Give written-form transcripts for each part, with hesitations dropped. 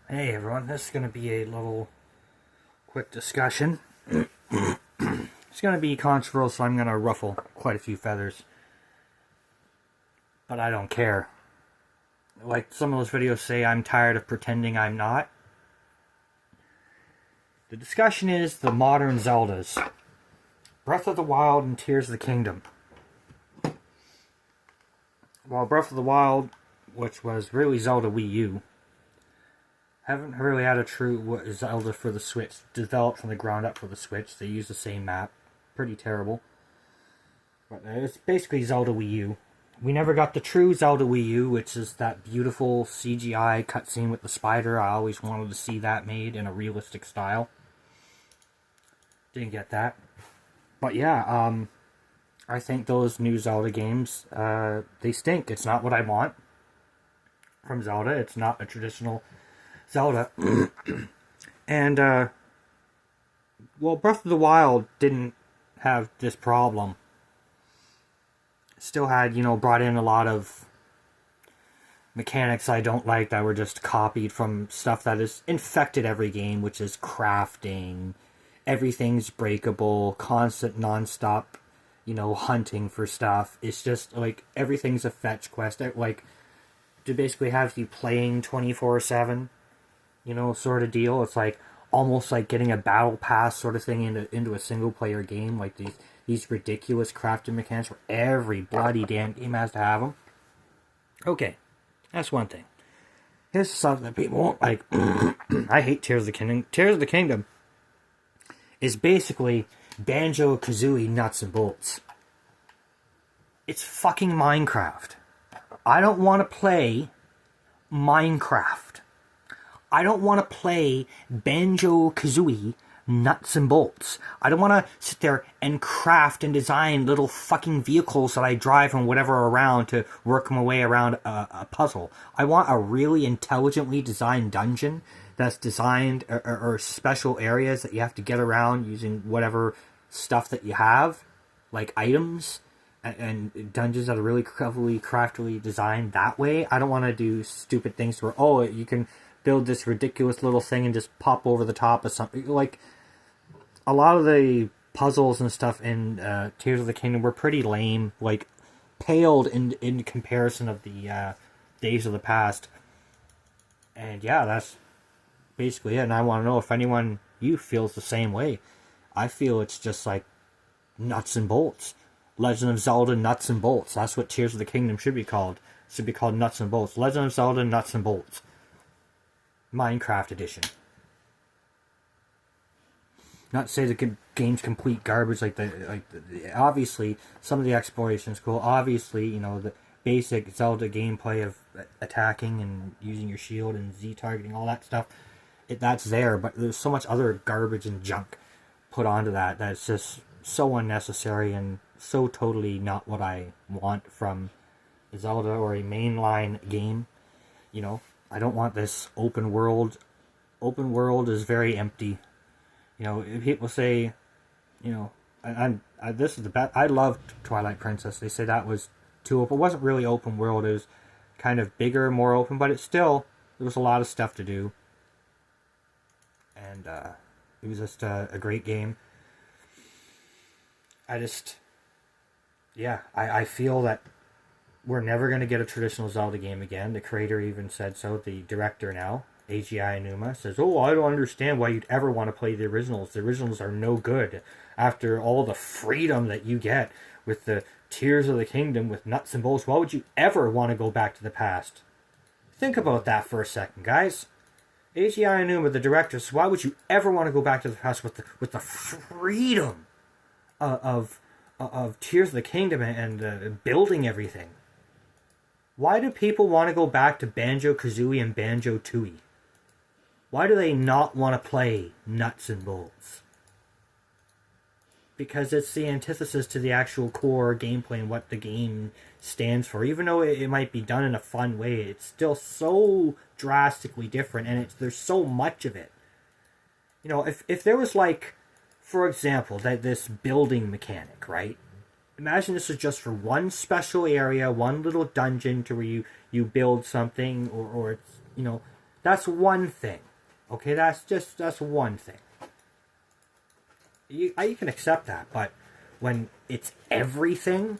Hey everyone, this is going to be a little quick discussion. It's going to be controversial, so I'm going to ruffle quite a few feathers. But I don't care. Like some of those videos say, I'm tired of pretending I'm not. The discussion is the modern Zeldas. Breath of the Wild and Tears of the Kingdom. While Breath of the Wild, which was really Zelda Wii U, haven't really had a true Zelda for the Switch, developed from the ground up for the Switch. They use the same map. Pretty terrible. But it's basically Zelda Wii U. We never got the true Zelda Wii U, which is that beautiful CGI cutscene with the spider. I always wanted to see that made in a realistic style. Didn't get that. But yeah, I think those new Zelda games, they stink. It's not what I want from Zelda. It's not a traditional Zelda. And, well, Breath of the Wild didn't have this problem. Still had, brought in a lot of mechanics I don't like that were just copied from stuff that has infected every game, which is crafting. Everything's breakable, constant, non-stop, hunting for stuff. It's just, like, everything's a fetch quest. Like, to basically have you playing 24/7, sort of deal. It's like almost like getting a battle pass sort of thing into a single player game. Like these ridiculous crafting mechanics where every bloody damn game has to have them. Okay, that's one thing. Here's something that people won't like. I hate Tears of the Kingdom. Tears of the Kingdom is basically Banjo-Kazooie nuts and bolts. It's fucking Minecraft. I don't want to play Minecraft. I don't want to play Banjo-Kazooie nuts and bolts. I don't want to sit there and craft and design little fucking vehicles that I drive and whatever around to work my way around a puzzle. I want a really intelligently designed dungeon that's designed, or special areas that you have to get around using whatever stuff that you have, like items, and dungeons that are really cleverly, craftily designed that way. I don't want to do stupid things where, you can build this ridiculous little thing and just pop over the top of something. Like, a lot of the puzzles and stuff in Tears of the Kingdom were pretty lame, like, paled in comparison of the Days of the Past. And yeah, that's basically it. And I want to know if anyone, you, feels the same way. I feel it's just like nuts and bolts. Legend of Zelda Nuts and Bolts. That's what Tears of the Kingdom should be called. It should be called Nuts and Bolts. Legend of Zelda Nuts and Bolts. Minecraft edition. Not to say the game's complete garbage. Obviously some of the exploration is cool. Obviously, the basic Zelda gameplay of attacking and using your shield and Z targeting, all that stuff, that's there. But there's so much other garbage and junk put onto that it's just so unnecessary and so totally not what I want from Zelda or a mainline game. I don't want this open world. Open world is very empty. If people say, this is the best. I loved Twilight Princess. They say that was too open. It wasn't really open world. It was kind of bigger, more open, but there was a lot of stuff to do. And it was just a great game. I feel that we're never going to get a traditional Zelda game again. The creator even said so. The director now, Eiji Aonuma, says, I don't understand why you'd ever want to play the originals. The originals are no good. After all the freedom that you get with the Tears of the Kingdom, with nuts and bolts, why would you ever want to go back to the past? Think about that for a second, guys. Eiji Aonuma, the director, says, why would you ever want to go back to the past with the freedom of Tears of the Kingdom and building everything? Why do people want to go back to Banjo-Kazooie and Banjo-Tooie? Why do they not want to play nuts and bolts? Because it's the antithesis to the actual core gameplay and what the game stands for. Even though it might be done in a fun way, it's still so drastically different, and there's so much of it. If there was, like, for example, this building mechanic, right? Imagine this is just for one special area, one little dungeon to where you build something, or it's, That's one thing. Okay, that's one thing. You can accept that, but when it's everything,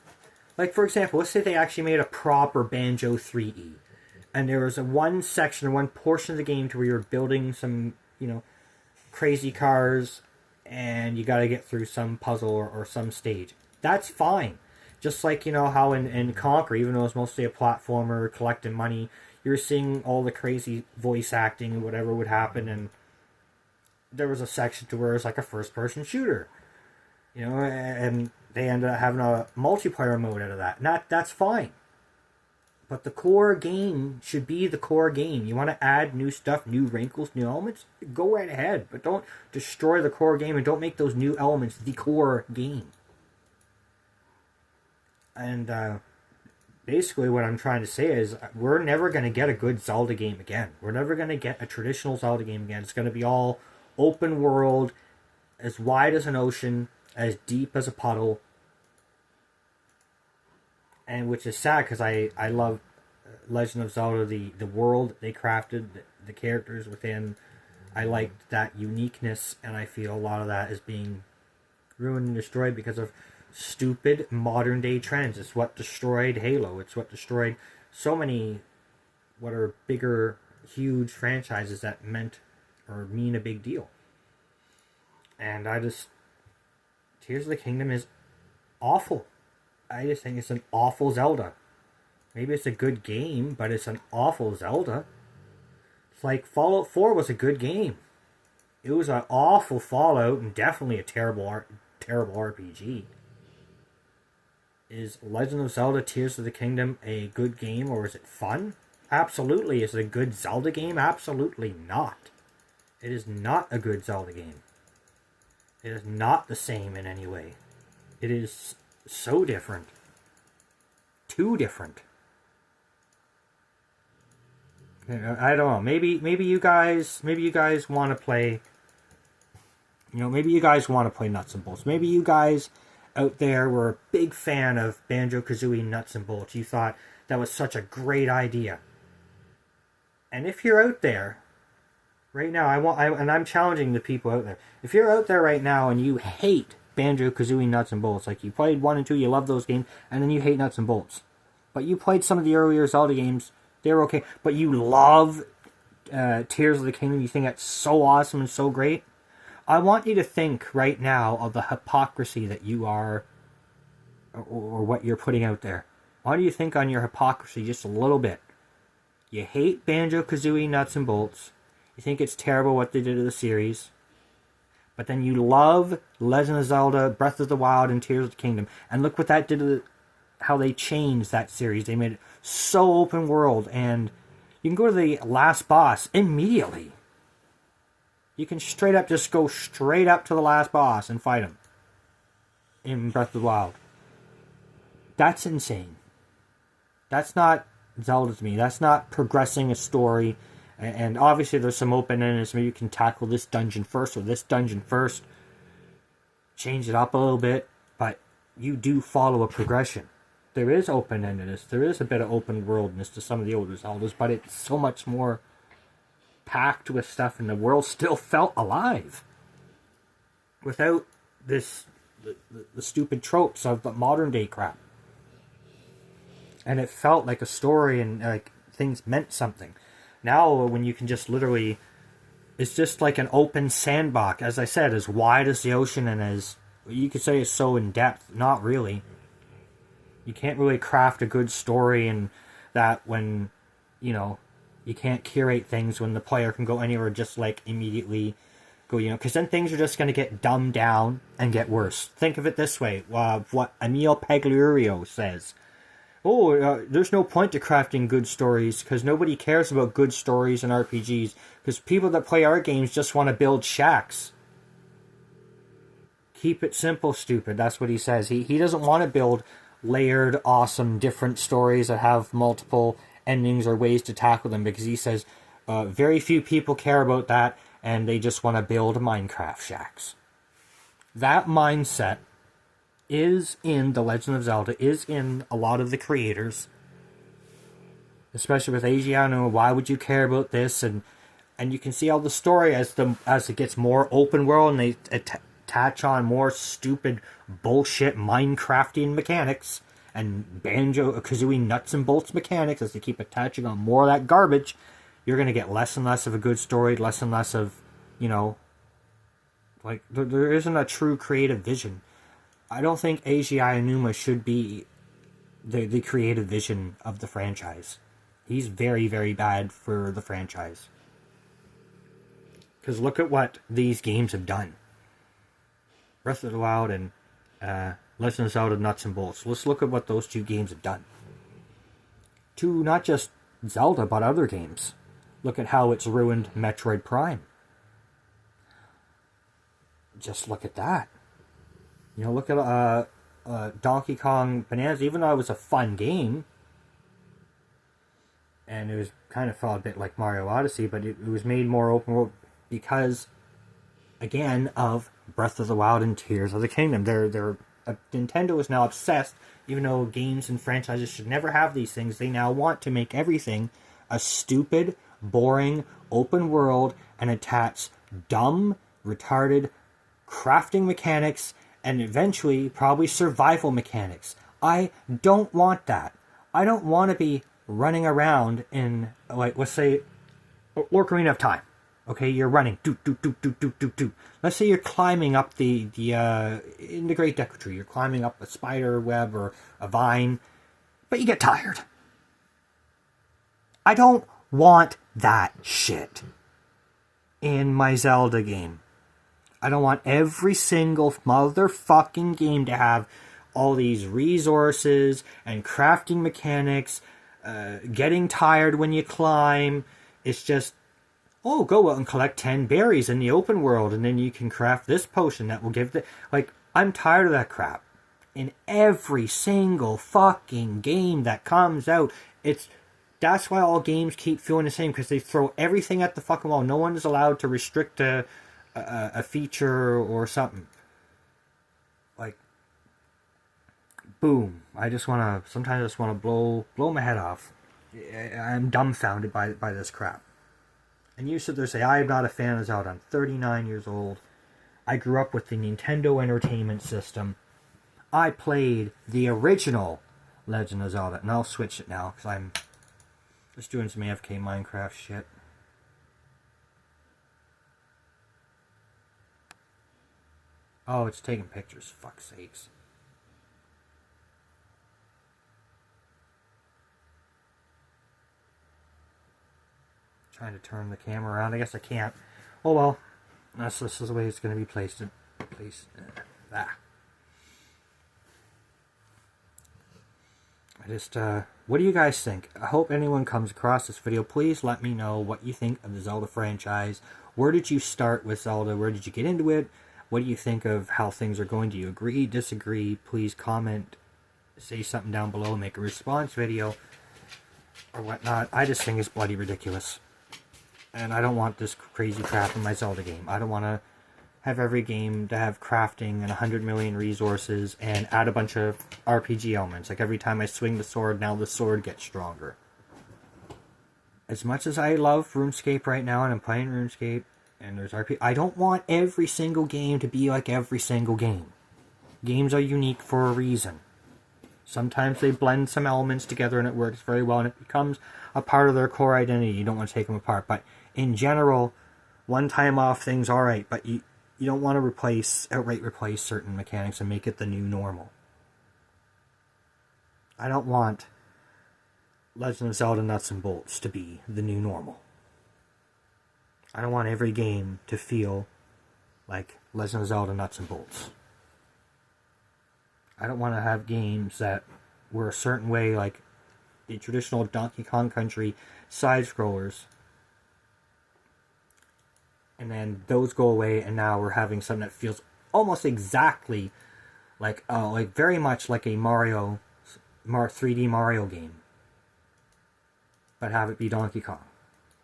like for example, let's say they actually made a proper Banjo 3E, and there was a one section, one portion of the game to where you're building some, crazy cars, and you got to get through some puzzle or some stage. That's fine. Just like, how in Conquer, even though it's mostly a platformer, collecting money, you're seeing all the crazy voice acting and whatever would happen, and there was a section to where it's like a first-person shooter, and they ended up having a multiplayer mode out of that. And that's fine. But the core game should be the core game. You want to add new stuff, new wrinkles, new elements? Go right ahead. But don't destroy the core game and don't make those new elements the core game. And basically what I'm trying to say is we're never going to get a good Zelda game again. We're never going to get a traditional Zelda game again. It's going to be all open world, as wide as an ocean, as deep as a puddle. And which is sad because I love Legend of Zelda, the world they crafted, the characters within. I liked that uniqueness, and I feel a lot of that is being ruined and destroyed because of stupid modern day trends. It's what destroyed Halo. It's what destroyed so many what are bigger, huge franchises that meant or mean a big deal. And Tears of the Kingdom is awful. I just think it's an awful Zelda. Maybe it's a good game, but it's an awful Zelda. It's like Fallout 4 was a good game. It was an awful Fallout and definitely a terrible RPG. Is Legend of Zelda Tears of the Kingdom a good game, or is it fun? Absolutely. Is it a good Zelda game? Absolutely not. It is not a good Zelda game. It is not the same in any way. It is so different. Too different. I don't know. Maybe you guys want to play. Maybe you guys want to play Nuts and Bolts. Maybe you guys out there were a big fan of Banjo-Kazooie Nuts and Bolts. You thought that was such a great idea. And if you're out there right now, I'm challenging the people out there. If you're out there right now and you hate Banjo-Kazooie Nuts and Bolts, like you played 1 and 2, you love those games, and then you hate Nuts and Bolts, but you played some of the earlier Zelda games, they were okay, but you love Tears of the Kingdom, you think that's so awesome and so great, I want you to think right now of the hypocrisy that you are, or what you're putting out there. Why do you think on your hypocrisy just a little bit? You hate Banjo-Kazooie Nuts and Bolts, you think it's terrible what they did to the series, but then you love Legend of Zelda, Breath of the Wild, and Tears of the Kingdom. And look what that did to how they changed that series. They made it so open world, and you can go to the last boss immediately. You can just go straight up to the last boss and fight him in Breath of the Wild. That's insane. That's not Zelda to me. That's not progressing a story. And obviously there's some open-endedness. Maybe you can tackle this dungeon first or this dungeon first. Change it up a little bit. But you do follow a progression. There is open-endedness. There is a bit of open-worldness to some of the older Zeldas. But it's so much more packed with stuff. And the world still felt alive. Without the stupid tropes of the modern-day crap. And it felt like a story and like things meant something. Now, when you can just literally, it's just like an open sandbox. As I said, as wide as the ocean and as, you could say it's so in depth. Not really. You can't really craft a good story, and that when, you can't curate things when the player can go anywhere just like immediately go, because then things are just going to get dumbed down and get worse. Think of it this way, what Emil Pagliurio says. There's no point to crafting good stories because nobody cares about good stories in RPGs because people that play our games just want to build shacks. Keep it simple, stupid. That's what he says. He doesn't want to build layered, awesome, different stories that have multiple endings or ways to tackle them because he says very few people care about that and they just want to build Minecraft shacks. That mindset is in The Legend of Zelda, is in a lot of the creators. Especially with Eiji Aino, why would you care about this? And And you can see all the story as it gets more open world, and they attach on more stupid bullshit Minecrafting mechanics and Banjo-Kazooie nuts and bolts mechanics. As they keep attaching on more of that garbage, you're going to get less and less of a good story, less and less of, like, there isn't a true creative vision. I don't think Eiji Aonuma should be the creative vision of the franchise. He's very, very bad for the franchise. Because look at what these games have done. Breath of the Wild and Legend of Zelda Nuts and Bolts. Let's look at what those two games have done. To not just Zelda, but other games. Look at how it's ruined Metroid Prime. Just look at that. Look at Donkey Kong Bonanza. Even though it was a fun game, and it was kind of felt a bit like Mario Odyssey, but it was made more open world because, again, of Breath of the Wild and Tears of the Kingdom. Nintendo is now obsessed, even though games and franchises should never have these things. They now want to make everything a stupid, boring, open world and attach dumb, retarded crafting mechanics and eventually probably survival mechanics. I don't want that. I don't want to be running around in, like, let's say, Ocarina of Time. Okay, you're running. Do. Let's say you're climbing up in the Great Deku Tree. You're climbing up a spider web or a vine, but you get tired. I don't want that shit in my Zelda game. I don't want every single motherfucking game to have all these resources and crafting mechanics, getting tired when you climb. It's just, go out and collect 10 berries in the open world, and then you can craft this potion that will give the... Like, I'm tired of that crap. In every single fucking game that comes out, that's why all games keep feeling the same, because they throw everything at the fucking wall. No one is allowed to restrict a feature or something. Like, boom. Sometimes I just want to blow my head off. I'm dumbfounded by this crap. And you sit there and say, I'm not a fan of Zelda. I'm 39 years old. I grew up with the Nintendo Entertainment System. I played the original Legend of Zelda. And I'll switch it now, because I'm just doing some AFK Minecraft shit. Oh, it's taking pictures. Fuck's sakes. Trying to turn the camera around. I guess I can't. Oh well. This is the way it's going to be placed. What do you guys think? I hope anyone comes across this video. Please let me know what you think of the Zelda franchise. Where did you start with Zelda? Where did you get into it? What do you think of how things are going? Do you agree, disagree? Please comment, say something down below, make a response video, or whatnot. I just think it's bloody ridiculous. And I don't want this crazy crap in my Zelda game. I don't want to have every game to have crafting and 100 million resources and add a bunch of RPG elements. Like every time I swing the sword, now the sword gets stronger. As much as I love RuneScape right now, and I'm playing RuneScape, and there's RPG, I don't want every single game to be like every single game. Games are unique for a reason. Sometimes they blend some elements together and it works very well, and it becomes a part of their core identity. You don't want to take them apart. But in general, one time off things alright, but you don't want to outright replace certain mechanics and make it the new normal. I don't want Legend of Zelda Nuts and Bolts to be the new normal. I don't want every game to feel like Legend of Zelda Nuts and Bolts. I don't want to have games that were a certain way, like the traditional Donkey Kong Country side-scrollers, and then those go away, and now we're having something that feels almost exactly like very much like a 3D Mario game, but have it be Donkey Kong.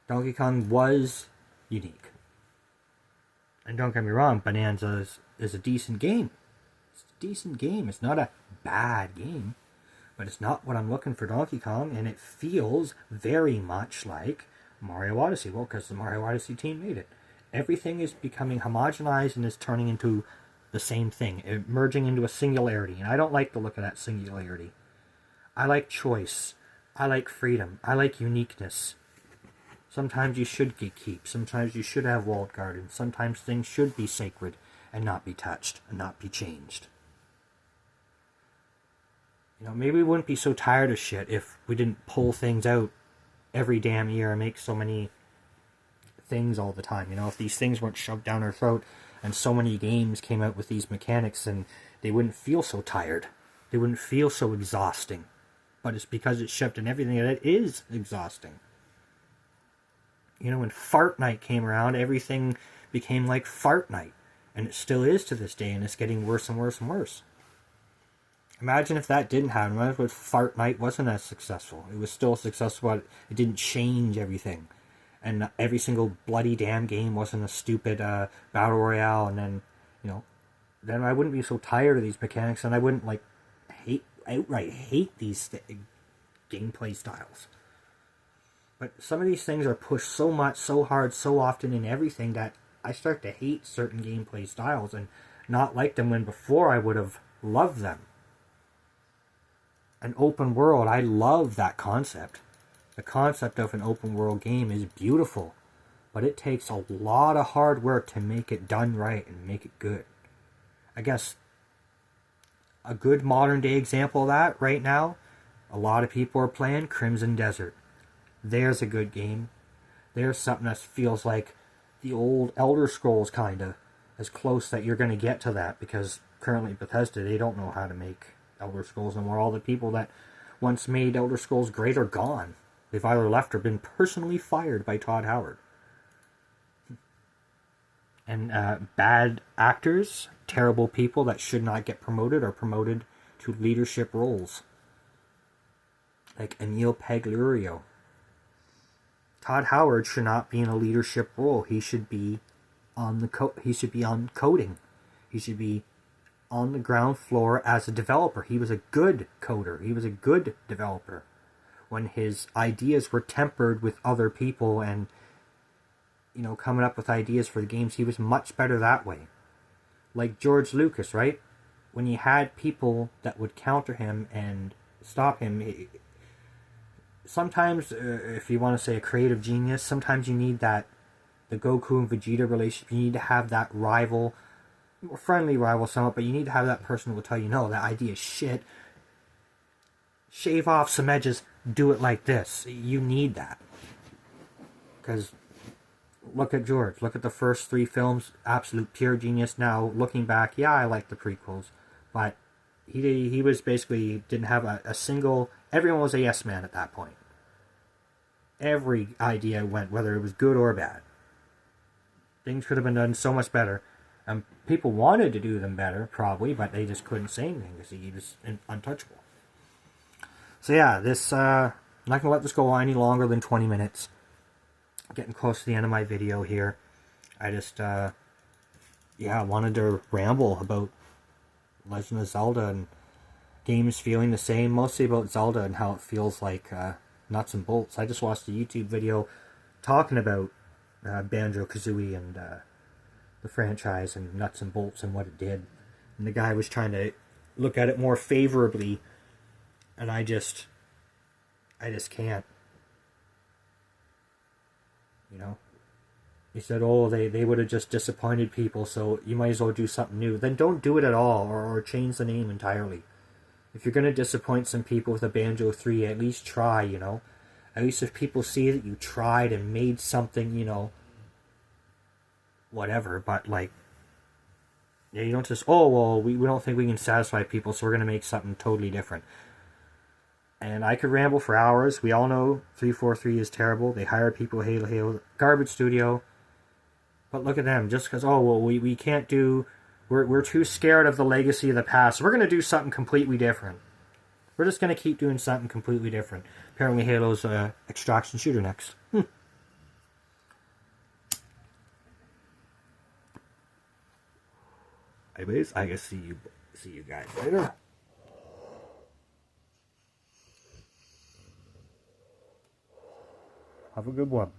Donkey Kong was unique. And don't get me wrong, Bonanza is a decent game. It's a decent game. It's not a bad game. But it's not what I'm looking for Donkey Kong. And it feels very much like Mario Odyssey. Well, because the Mario Odyssey team made it. Everything is becoming homogenized and is turning into the same thing, merging into a singularity. And I don't like the look of that singularity. I like choice. I like freedom. I like uniqueness. Sometimes you should gatekeep. Sometimes you should have walled gardens. Sometimes things should be sacred and not be touched and not be changed. You know, maybe we wouldn't be so tired of shit if we didn't pull things out every damn year and make so many things all the time. You know, if these things weren't shoved down our throat and so many games came out with these mechanics, and they wouldn't feel so tired. They wouldn't feel so exhausting. But it's because it's shoved in everything that it is exhausting. You know, when Fart Night came around, everything became like Fart Night. And it still is to this day, and it's getting worse and worse and worse. Imagine if that didn't happen. Imagine if Fart Night wasn't as successful. It was still successful, but it didn't change everything. And every single bloody damn game wasn't a stupid battle royale. And then, you know, then I wouldn't be so tired of these mechanics, and I wouldn't, like, outright hate these gameplay styles. But some of these things are pushed so much, so hard, so often in everything that I start to hate certain gameplay styles and not like them when before I would have loved them. An open world, I love that concept. The concept of an open world game is beautiful, but it takes a lot of hard work to make it done right and make it good. I guess a good modern day example of that right now, a lot of people are playing Crimson Desert. There's a good game. There's something that feels like the old Elder Scrolls, kind of, as close that you're going to get to that, because currently Bethesda, they don't know how to make Elder Scrolls anymore. All the people that once made Elder Scrolls great are gone. They've either left or been personally fired by Todd Howard. And bad actors, terrible people that should not get promoted, are promoted to leadership roles. Like Emil Pagliurio. Todd Howard should not be in a leadership role. He should be on coding. He should be on the ground floor as a developer. He was a good coder. He was a good developer. When his ideas were tempered with other people and, you know, coming up with ideas for the games, he was much better that way. Like George Lucas, right? When he had people that would counter him and stop him, sometimes, if you want to say a creative genius, sometimes you need that, the Goku and Vegeta relationship, you need to have that rival, friendly rival somewhat, but you need to have that person who will tell you, no, that idea is shit. Shave off some edges, do it like this. You need that. Because look at George, look at the first 3 films, absolute pure genius. Now, looking back, yeah, I like the prequels, but he was basically, didn't have a single, everyone was a yes man at that point. Every idea went, whether it was good or bad. Things could have been done so much better. And people wanted to do them better, probably, but they just couldn't say anything because he was untouchable. So yeah, this, I'm not going to let this go on any longer than 20 minutes. Getting close to the end of my video here. I just, yeah, I wanted to ramble about Legend of Zelda and games feeling the same, mostly about Zelda and how it feels like nuts and bolts. I just watched a YouTube video talking about Banjo-Kazooie and the franchise and nuts and bolts and what it did. And the guy was trying to look at it more favorably, and I just can't. You know? He said, oh, they would have just disappointed people, so you might as well do something new. Then don't do it at all, or change the name entirely. If you're going to disappoint some people with a Banjo 3, at least try, you know? At least if people see that you tried and made something, you know, whatever, but like, yeah, you don't just, oh, well, we don't think we can satisfy people, so we're going to make something totally different. And I could ramble for hours. We all know 343 is terrible. They hired people, Halo, garbage studio. But look at them, just because, oh, well, we can't do, we're too scared of the legacy of the past. So we're going to do something completely different. We're just going to keep doing something completely different. Apparently Halo's extraction shooter next. Anyways, I guess see you guys later. Have a good one.